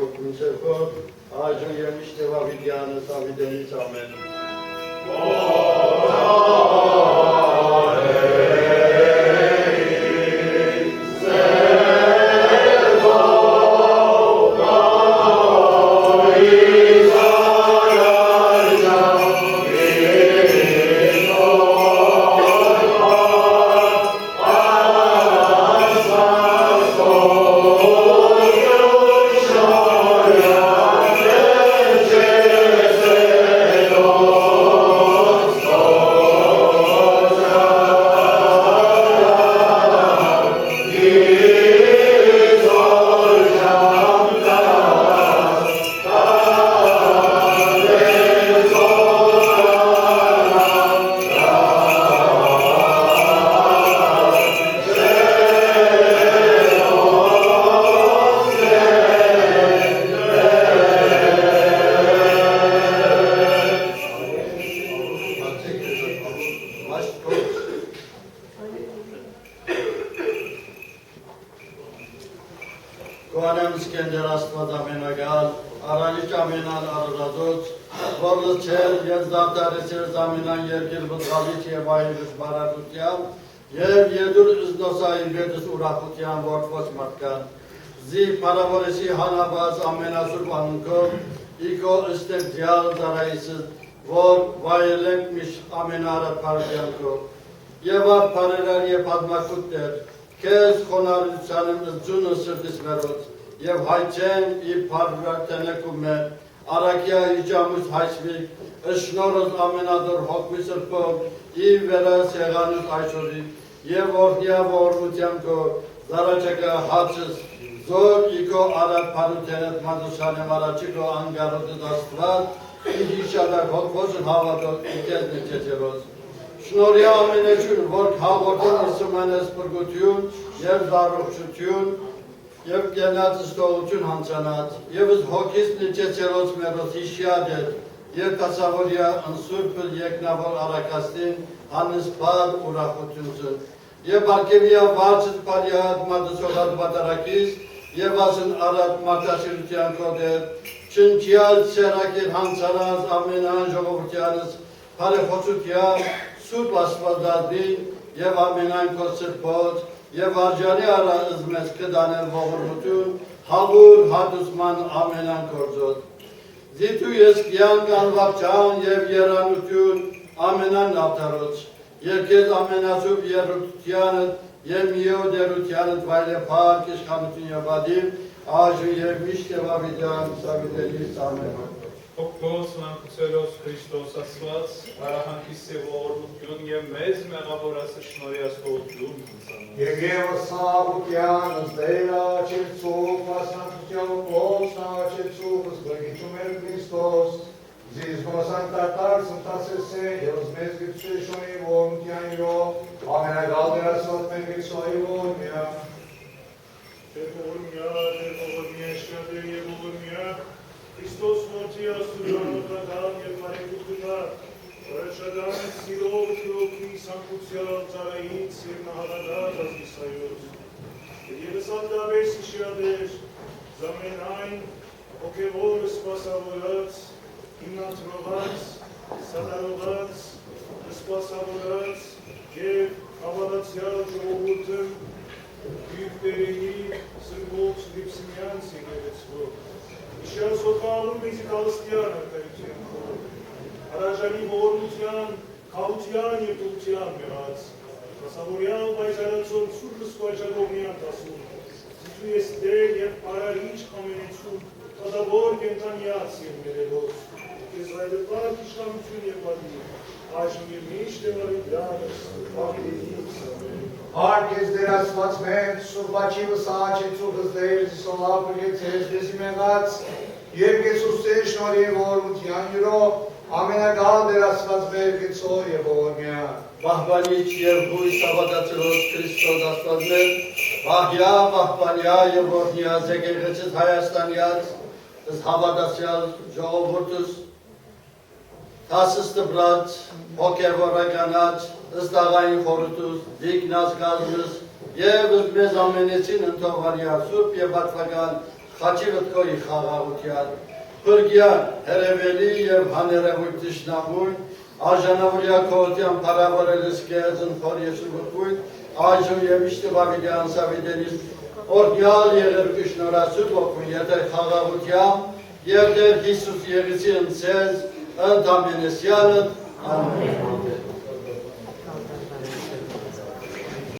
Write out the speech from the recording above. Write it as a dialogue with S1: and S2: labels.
S1: հոգմիցերքով, այժմ և միշտ և ավիդյանս ավիդենից ամեն։ Parավորեսի հանաբաց ամենասուրբ անունքով իքո ըստեղ ձյալ ծարայիսը, որ վայելենք միշտ ամենարատ պարդյանքով և արդ պարերար և պատմակուտներ, կեզ խոնարդությանım ըձունը սրտիս մերոց և հայցեն ի պարդրակտենեքում մեր, արակյա իջամուս հայցվիկ, ըշնորոս ամենադոր հոգմի սրպով, ի վերաս եղանուս այսորի և օրդյա ողորմությանքով, զարաչակա հացս, Zor iko Arap parutenet madushanem arachiko angarotu dastvat inşallah kolkozun havada ikez neçeceroz. Şnorya amenechun vork havortun ismanes purgutun yev daruchchutun yev genat stolutun hansanat yevz hokis neçeceroz meros işyadet yev kasavorya ansurpul yeknavol arakastin hanis par urachutunsun yev barkeviya varçız paryat madusogat batarakis Եվ ասն արատ մարդաշիրության կոդեր, չնչյալ սերակեր հանցանած ամենան ժողովրդյանս պարեխոցության սուրբ ասպազադին և ամենան կոսրպոց և արջանի արա ըզմես կդանել ողորմություն, հավուր հատուսման ամենան կործոտ։ Զիտու ես կյանք անվապչան և երանություն ամենան նավթարոց, և կեզ ամենասուբ երրորդությանըտ Եվ միով դերությանըտ վայլեպարկ իշխանություն և ադիվ, աժու և միշտ և ավիդյան սավիդելիս ամեն։
S2: Հոգոս մանկուցելոս Քրիստոս ասված, արահանքի սևորություն և մեզ մեղավորասը շնորյաս հողություն հնցանա։
S3: Եվ եվս սավուտյանս դերա չերցող, մասնատության ողսնա չերցողս բրգիչում էր Քրիստոս, Զիզգոս անտատար սնտասեսե, եվս մեզ գիպսեշոնի ողմության իրով, ամենագալ դերասված մեր գիպսոյի ողմյա։
S4: Ողմյա, շկադեր և ողմյա, Քրիստոս մորթի աստուրանոտրական և մարեկուտունար, որաշադան սիրով թյոքի սանկուցյալ ծարայից և նահարադար ազիսայոց։ Եվս անդավես իշյադեր, զամենայն, հոգևոր սպասավորած, հիմնադրված, սադարողած, սպասավորած և հավատացյալ ժողովուրդը դիրքերերի սրբոց լիպսիմյանց եկեղեցվով։ Իշյալ սոքալում մեզի կալստյան արտայության խոր, արաժանի ողորմության, կաղության և տուղության մեղած, հասավորյալ բայժարացոն սուրբ սկվաճագողնյան տասում, զիթու ես դեր և պարարիչ ամենեցում, կադավոր կենտանյաց և մերելոց, Ես այդպար իշխանություն և բադիր, այժմ և միշտ և ավիդյանս, ավիդենից ամեն։
S3: Հարկ ես դերասված մենք, սուրբաչիվս աղաչեցուղս դեր, զիսոլապը գեցես դեսի մեղած, և գեցուստեր շնոր և ողորմության յուրով, ամենագալ դերասված մեր գեցո և ողորմյա։
S1: Բահբանիչ և հույս հավատացրոց Քրիստոս աստվածներ, բահյա, բահբանյա և որդնյա զեկեղեցից Հայաստանյաց, ըստ հավատացյալ ժողովուրդուս, Թասս տբրած, հոգևորականած, ըստ աղային խորհրդուս, դիկնած կազմս և ըստ մեզ ամենեցին ընթողարյա սուրբ և պատվական խաչիվդ կոյի խաղաղության, պրգյան, հերևելի և հաներևույթ դիշնամույն, աժանավորյա կողոտյան պարավորելիս կեզն խոր եսուգուտույն, այժմ և իշտի վավիդյան սավիդենիս, օրդյալ եղերկի շնորացուր ոգուն, եթե խաղաղության, և դեր Հիսուս եղիսի ընցեզ, ընդամենեսյանըտ, ամեն։